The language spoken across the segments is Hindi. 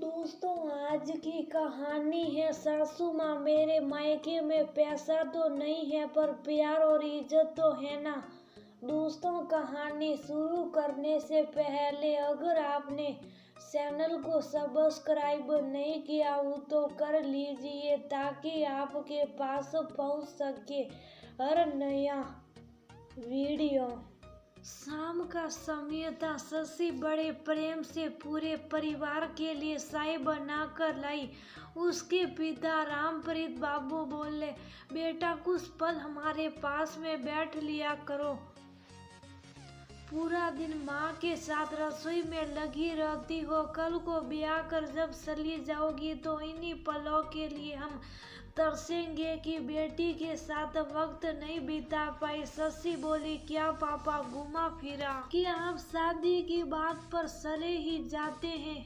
दोस्तों, आज की कहानी है सासू माँ। मेरे मायके में पैसा तो नहीं है पर प्यार और इज्जत तो है ना। दोस्तों, कहानी शुरू करने से पहले अगर आपने चैनल को सब्सक्राइब नहीं किया हो तो कर लीजिए ताकि आपके पास पहुंच सके हर नया वीडियो। शाम का समय था। शशि बड़े प्रेम से पूरे परिवार के लिए चाय बनाकर लाई। उसके पिता रामप्रीत बाबू बोले, बेटा कुछ पल हमारे पास में बैठ लिया करो। पूरा दिन माँ के साथ रसोई में लगी रहती हो। कल को ब्याह कर जब चली जाओगी तो इन्हीं पलों के लिए हम तरसेंगे कि बेटी के साथ वक्त नहीं बिता पाई। शशि बोली, क्या पापा घुमा फिरा कि आप शादी की बात पर चले ही जाते हैं।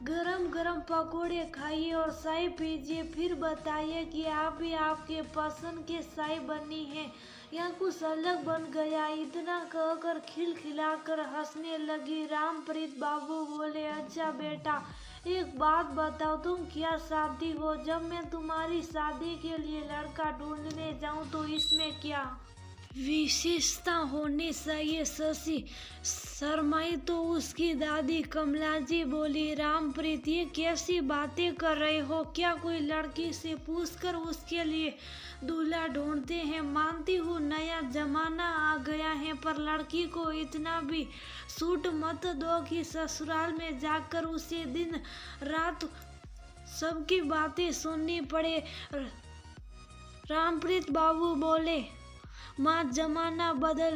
गरम गरम पकोड़े खाइए और चाय पीजिए, फिर बताइए कि आप भी आपके पसंद के चाय बनी है या कुछ अलग बन गया। इतना कहकर खिलखिलाकर हंसने लगी। रामप्रीत बाबू बोले, अच्छा बेटा एक बात बताओ, तुम क्या चाहती हो? जब मैं तुम्हारी शादी के लिए लड़का ढूंढने जाऊं तो इसमें क्या विशेषता होनी चाहिए? शशि शर्माई तो उसकी दादी कमला जी बोली, रामप्रीत ये कैसी बातें कर रहे हो? क्या कोई लड़की से पूछकर उसके लिए दूल्हा ढूंढते हैं? मानती हूँ नया जमाना आ गया है, पर लड़की को इतना भी छूट मत दो कि ससुराल में जाकर उसे दिन रात सबकी बातें सुननी पड़े। रामप्रीत बाबू बोले, माँ जमाना बदल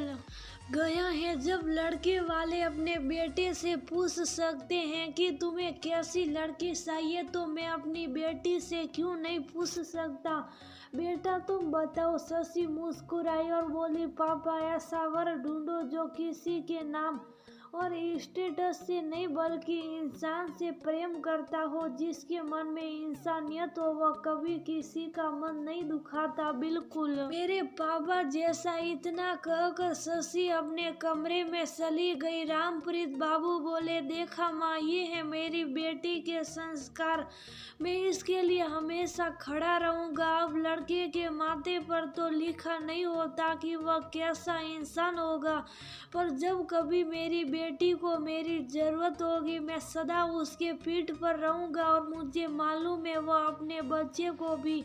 गया है। जब लड़के वाले अपने बेटे से पूछ सकते हैं कि तुम्हें कैसी लड़की चाहिए तो मैं अपनी बेटी से क्यों नहीं पूछ सकता? बेटा तुम बताओ। शशि मुस्कुराई और बोली, पापा ऐसा वर ढूंढो जो किसी के नाम और स्टेटस से नहीं बल्कि इंसान से प्रेम करता हो, जिसके मन में इंसानियत हो, वह कभी किसी का मन नहीं दुखाता। बिल्कुल मेरे पापा जैसा। इतना कहकर शशि अपने कमरे में चली गई। रामप्रीत बाबू बोले, देखा माँ, ये है मेरी बेटी के संस्कार। मैं इसके लिए हमेशा खड़ा रहूंगा। अब लड़के के माथे पर तो लिखा नहीं होता कि वह कैसा इंसान होगा, पर जब कभी मेरी बेटी को मेरी जरूरत होगी मैं सदा उसके पीठ पर रहूंगा और मुझे मालूम है वह अपने बच्चे को भी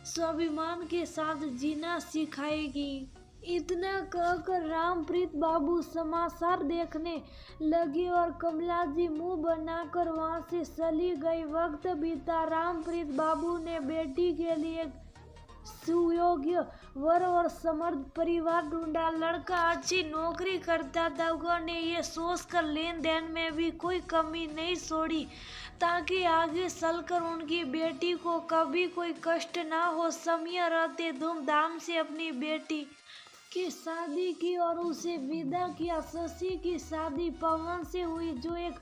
स्वाभिमान के साथ जीना सिखाएगी। इतना कहकर रामप्रीत बाबू समाचार देखने लगी और कमला जी मुंह बनाकर वहां से चली गई। वक्त बीता। रामप्रीत बाबू ने बेटी के लिए सुयोग्य वर और समर्थ परिवार ढूंढा। लड़का अच्छी नौकरी करता था। उन्होंने ये सोचकर लेन देन में भी कोई कमी नहीं छोड़ी ताकि आगे चलकर उनकी बेटी को कभी कोई कष्ट ना हो। समय रहते धूमधाम से अपनी बेटी की शादी की और उसे विदा किया। शशि की शादी पवन से हुई जो एक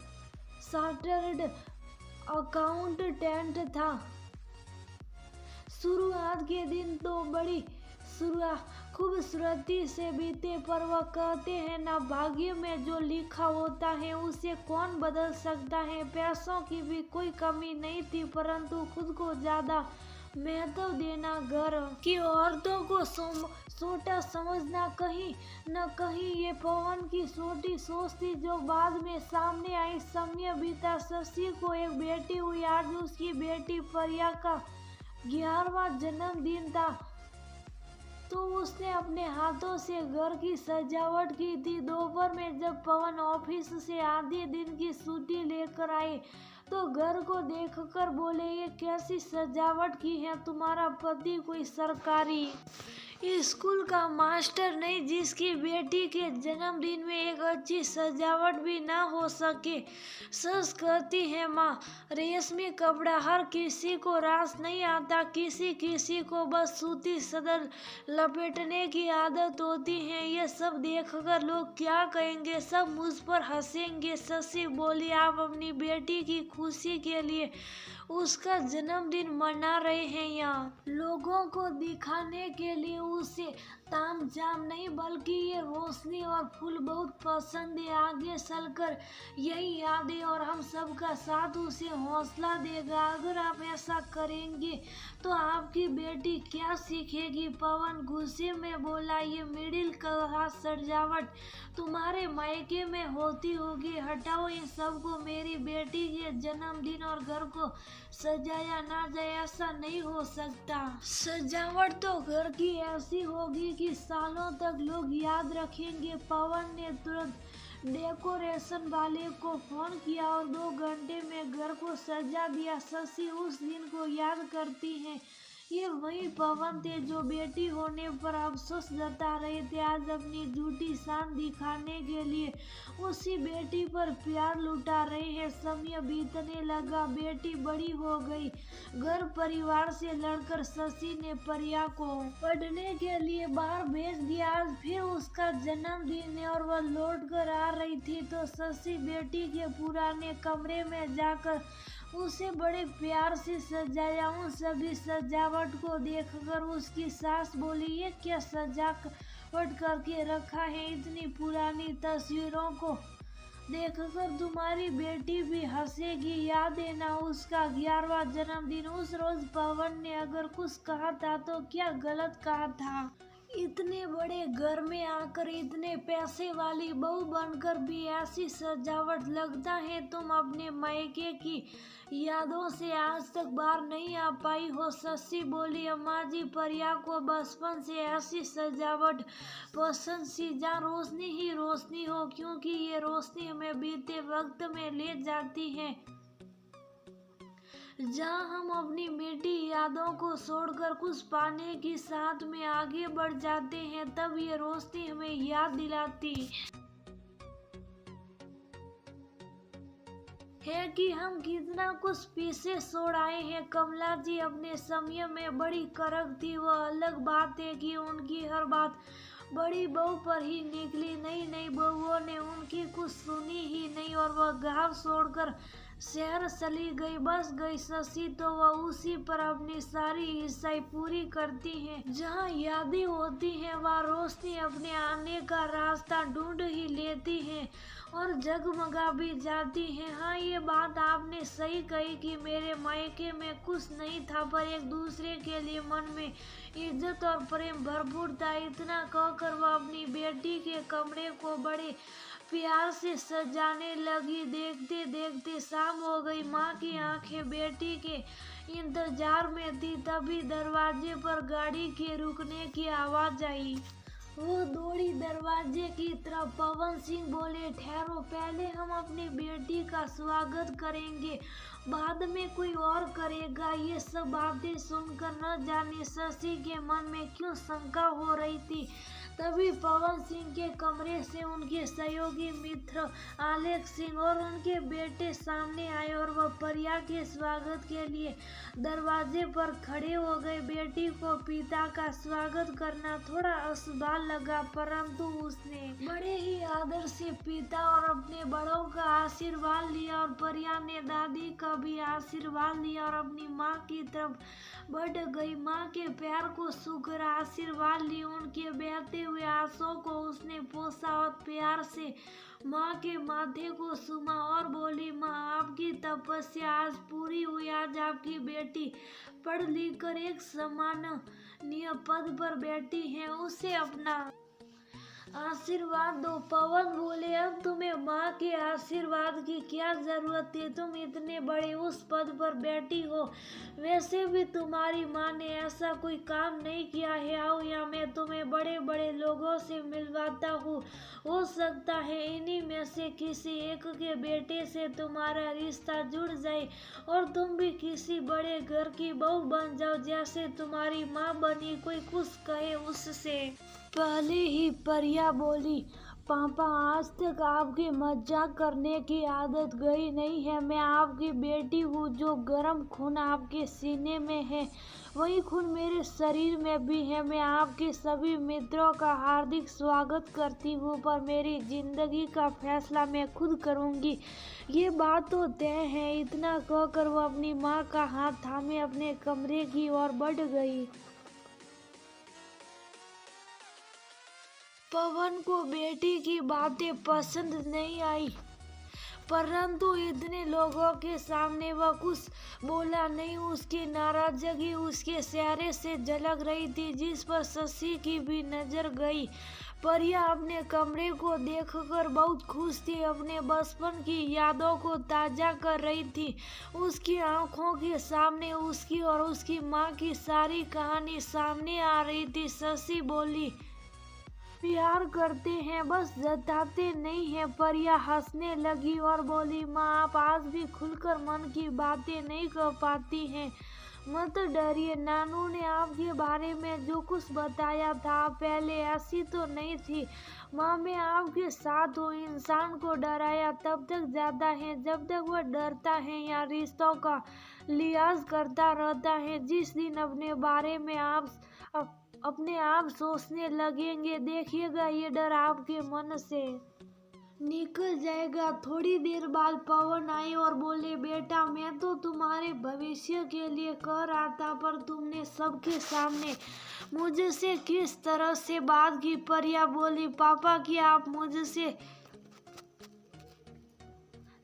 चार्टर्ड अकाउंटेंट था। शुरुआत के दिन तो बड़ी खूबसूरती से बीते, पर वह कहते हैं ना, भाग्य में जो लिखा होता है उसे कौन बदल सकता है। पैसों की भी कोई कमी नहीं थी, परंतु खुद को ज्यादा महत्व देना, घर की औरतों को छोटा समझना कहीं न कहीं ये पवन की छोटी सोच थी जो बाद में सामने आई। समय बीता। शशि को एक बेटी हुई। आज उसकी बेटी प्रिया का 11वां जन्मदिन था, तो उसने अपने हाथों से घर की सजावट की थी। दोपहर में जब पवन ऑफिस से आधे दिन की छुट्टी लेकर आए तो घर को देखकर बोले, ये कैसी सजावट की है? तुम्हारा पति कोई सरकारी स्कूल का मास्टर नहीं जिसकी बेटी के जन्मदिन में एक अच्छी सजावट भी ना हो सके। सच कहती है माँ, रेशमी कपड़ा हर किसी को रास नहीं आता। किसी किसी को बस सूती सदर लपेटने की आदत होती है। ये सब देखकर लोग क्या कहेंगे? सब मुझ पर हंसेंगे। शशि बोली, आप अपनी बेटी की खुशी के लिए उसका जन्मदिन मना रहे हैं या लोगों को दिखाने के लिए उसे तामझाम नहीं बल्कि ये रोशनी और फूल बहुत पसंद है। आगे चलकर यही यादें और हम सबका साथ उसे हौसला देगा। अगर आप ऐसा करेंगे तो आपकी बेटी क्या सीखेगी? पवन गुस्से में बोला, ये मिडिल क्लास सजावट तुम्हारे मायके में होती होगी, हटाओ इन सबको। मेरी बेटी के जन्मदिन और घर को सजाया ना जाए, ऐसा नहीं हो सकता। सजावट तो घर की ऐसी होगी कि सालों तक लोग याद रखेंगे। पवन ने तुरंत डेकोरेशन वाले को फोन किया और 2 घंटे में घर को सजा दिया। शशि उस दिन को याद करती है। ये वही पवन थे जो बेटी होने पर अफसोस जता रहे थे। आज अपनी झूठी शान दिखाने के लिए उसी बेटी पर प्यार लुटा रहे हैं। समय बीतने लगा, बेटी बड़ी हो गई। घर परिवार से लड़कर शशि ने प्रिया को पढ़ने के लिए बाहर भेज दिया। आज फिर उसका जन्मदिन है और वह लौट कर आ रही थी तो शशि बेटी के पुराने कमरे में जाकर उसे बड़े प्यार से सजाया। उन सभी सजावट को देखकर उसकी सास बोली, ये क्या सजावट करके रखा है? इतनी पुरानी तस्वीरों को देखकर तुम्हारी बेटी भी हंसेगी। याद है ना उसका 11वां जन्मदिन? उस रोज पवन ने अगर कुछ कहा था तो क्या गलत कहा था? इतने बड़े घर में आकर इतने पैसे वाली बहू बनकर भी ऐसी सजावट, लगता है तुम अपने मायके की यादों से आज तक बाहर नहीं आ पाई हो। शशि बोली, अम्मा जी प्रिया को बचपन से ऐसी सजावट पसंद सी जहाँ रोशनी ही रोशनी हो, क्योंकि ये रोशनी हमें बीते वक्त में ले जाती है, जहाँ हम अपनी मीठी यादों को छोड़कर कुछ पाने की साथ में आगे बढ़ जाते हैं। तब ये रोशनी हमें याद दिलाती है कि हम कितना कुछ पीछे छोड़ आए हैं। कमला जी अपने समय में बड़ी कड़क थी। वह अलग बात है कि उनकी हर बात बड़ी बहू पर ही निकली। नई बहुओं ने उनकी कुछ सुनी ही नहीं और वह गांव छोड़कर शहर चली गई, बस गई। शशि तो वह उसी पर अपनी सारी इच्छाएं पूरी करती हैं। जहाँ यादें होती हैं वहाँ रोशनी अपने आने का रास्ता ढूंढ ही लेती है और जगमगा भी जाती है। हाँ, ये बात आपने सही कही कि मेरे मायके में कुछ नहीं था, पर एक दूसरे के लिए मन में इज्जत और प्रेम भरपूर था। इतना कहकर वह अपनी बेटी के कमरे को बड़े प्यार से सजाने लगी। देखते देखते शाम हो गई। माँ की आंखें बेटी के इंतजार में थी। तभी दरवाजे पर गाड़ी के रुकने की आवाज आई। वो दौड़ी दरवाजे की तरफ। पवन सिंह बोले, ठहरो, पहले हम अपनी बेटी का स्वागत करेंगे, बाद में कोई और करेगा। ये सब बातें सुनकर न जाने शशि के मन में क्यों शंका हो रही थी। तभी पवन सिंह के कमरे से उनके सहयोगी मित्र आलेख सिंह और उनके बेटे सामने आए और वह प्रिया के स्वागत के लिए दरवाजे पर खड़े हो गए। बेटी को पिता का स्वागत करना थोड़ा असुभा लगा, परंतु उसने बड़े ही आदर से पिता और अपने बड़ों का आशीर्वाद लिया और प्रिया ने दादी का भी आशीर्वाद लिया और अपनी माँ की तरफ बढ़ गई। माँ के प्यार को छूकर आशीर्वाद ली। उनके बहते हुए आंसुओं को उसने पोंछा और प्यार से माँ के माथे को चूमा और बोली, माँ, आपकी तपस्या आज पूरी हुई। आज आपकी बेटी पढ़ लिख कर एक सम्माननीय पद पर बैठी है, उसे अपना आशीर्वाद दो। पवन बोले, अब तुम्हें माँ के आशीर्वाद की क्या जरूरत है? तुम इतने बड़े उस पद पर बैठी हो, वैसे भी तुम्हारी माँ ने ऐसा कोई काम नहीं किया है। आओ यहाँ, मैं तुम्हें बड़े बड़े लोगों से मिलवाता हूँ। हो सकता है इन्हीं में से किसी एक के बेटे से तुम्हारा रिश्ता जुड़ जाए और तुम भी किसी बड़े घर की बहू बन जाओ, जैसे तुम्हारी माँ बनी। कोई कुछ कहे उससे पहले ही प्रिया बोली, पापा, आज तक आपकी मजाक करने की आदत गई नहीं है। मैं आपकी बेटी हूँ। जो गर्म खून आपके सीने में है वही खून मेरे शरीर में भी है। मैं आपके सभी मित्रों का हार्दिक स्वागत करती हूँ, पर मेरी जिंदगी का फैसला मैं खुद करूँगी, ये बात तो तय है। इतना कहकर वो अपनी माँ का हाथ थामे अपने कमरे की ओर बढ़ गई। पवन को बेटी की बातें पसंद नहीं आई, परंतु इतने लोगों के सामने वह कुछ बोला नहीं। उसकी नाराजगी उसके चेहरे से झलक रही थी, जिस पर शशि की भी नजर गई। परिया अपने कमरे को देखकर बहुत खुश थी, अपने बचपन की यादों को ताजा कर रही थी। उसकी आंखों के सामने उसकी और उसकी माँ की सारी कहानी सामने आ रही थी। शशि बोली, प्यार करते हैं बस जताते नहीं हैं। परिया हंसने लगी और बोली, माँ आप आज भी खुलकर मन की बातें नहीं कर पाती हैं। मत डरिए, नानू ने आपके बारे में जो कुछ बताया था पहले ऐसी तो नहीं थी। माँ मैं आपके साथ हूँ। इंसान को डराया तब तक जाता है जब तक वह डरता है या रिश्तों का लिहाज करता रहता है। जिस दिन अपने बारे में आप अपने आप सोचने लगेंगे, देखिएगा ये डर आपके मन से निकल जाएगा। थोड़ी देर बाद पवन आए और बोले, बेटा मैं तो तुम्हारे भविष्य के लिए कह रहा था, पर तुमने सबके सामने मुझसे किस तरह से बात की। परिया बोली, पापा क्या आप मुझसे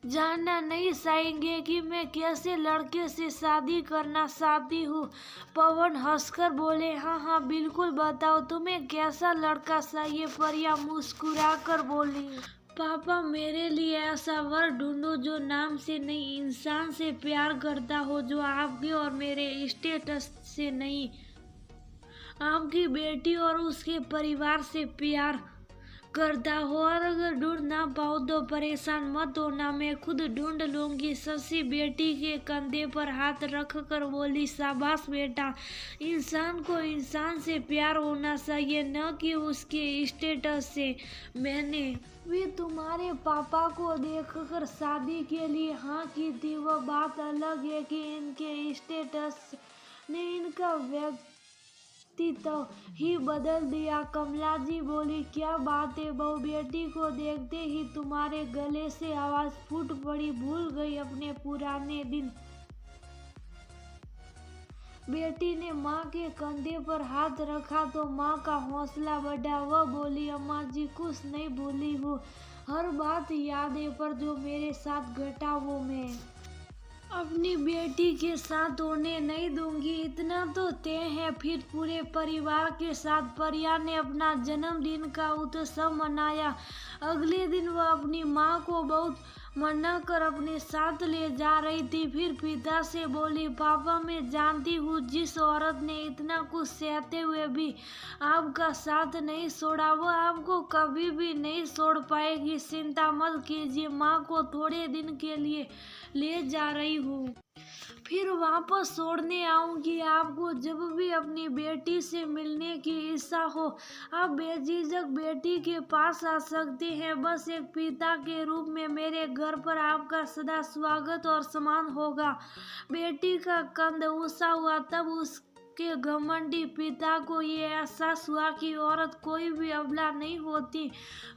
जानना नहीं चाहेंगे कि मैं कैसे लड़के से शादी करना चाहती हूँ। पवन हंसकर बोले, हाँ हाँ बिल्कुल बताओ, तुम्हें कैसा लड़का चाहिए। परिया मुस्कुरा कर बोली, पापा मेरे लिए ऐसा वर ढूंढो जो नाम से नहीं इंसान से प्यार करता हो, जो आपके और मेरे स्टेटस से नहीं आपकी बेटी और उसके परिवार से प्यार करता हो। और अगर ढूंढ ना पाओ तो परेशान मत होना, मैं खुद ढूंढ लूंगी। शशि बेटी के कंधे पर हाथ रखकर बोली, शाबाश बेटा, इंसान को इंसान से प्यार होना चाहिए, न कि उसके स्टेटस से। मैंने भी तुम्हारे पापा को देखकर शादी के लिए हाँ की थी। वह बात अलग है कि इनके स्टेटस ने इनका तो ही बदल दिया। कमला जी बोली, क्या बात है बहू, बेटी को देखते ही तुम्हारे गले से आवाज फूट पड़ी, भूल गई अपने पुराने दिन। बेटी ने माँ के कंधे पर हाथ रखा तो माँ का हौसला बढ़ा। वह बोली, अम्मा जी कुछ नहीं भूली हूँ, हर बात याद है, पर जो मेरे साथ घटा वो मैं अपनी बेटी के साथ होने नहीं दूंगी, इतना तो तय है। फिर पूरे परिवार के साथ परिया ने अपना जन्मदिन का उत्सव मनाया। अगले दिन वह अपनी माँ को बहुत मना कर अपने साथ ले जा रही थी। फिर पिता से बोली, पापा मैं जानती हूँ जिस औरत ने इतना कुछ सहते हुए भी आपका साथ नहीं छोड़ा, वो आपको कभी भी नहीं छोड़ पाएगी। चिंता मत कीजिए, माँ को थोड़े दिन के लिए ले जा रही हूँ, फिर वापस छोड़ने आऊंगी। आपको जब भी अपनी बेटी से मिलने की इच्छा हो, आप बेझिझक बेटी के पास आ सकते हैं। बस एक पिता के रूप में मेरे घर पर आपका सदा स्वागत और सम्मान होगा। बेटी का कंध ऊंचा हुआ, तब उसके घमंडी पिता को ये एहसास हुआ कि औरत कोई भी अबला नहीं होती,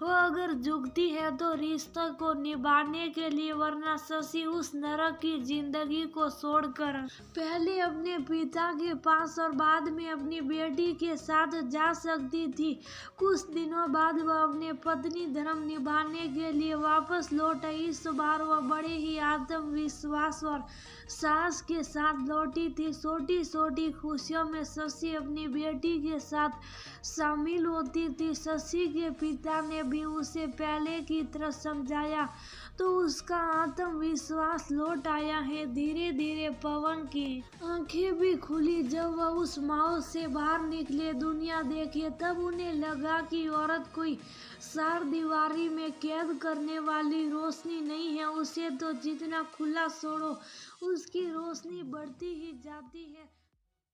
वो अगर झुकती है तो रिश्तों को निभाने के लिए, वरना शशि उस नरक की जिंदगी को छोड़कर पहले अपने पिता के पास और बाद में अपनी बेटी के साथ जा सकती थी। कुछ दिनों बाद वह अपने पत्नी धर्म निभाने के लिए वापस लौट आई। इस बार वह बड़े ही आत्मविश्वास और साहस के साथ लौटी थी। छोटी छोटी खुशियों में शशि अपनी बेटी के साथ शामिल होती थी। शशि के पिता ने भी उसे पहले की तरह समझाया तो उसका आत्मविश्वास लौट आया है। धीरे धीरे पवन की आंखें भी खुली। जब वह उस माहौल से बाहर निकले, दुनिया देखे, तब उन्हें लगा कि औरत कोई चार दीवारी में कैद करने वाली रोशनी नहीं है। उसे तो जितना खुला छोड़ो उसकी रोशनी बढ़ती ही जाती है।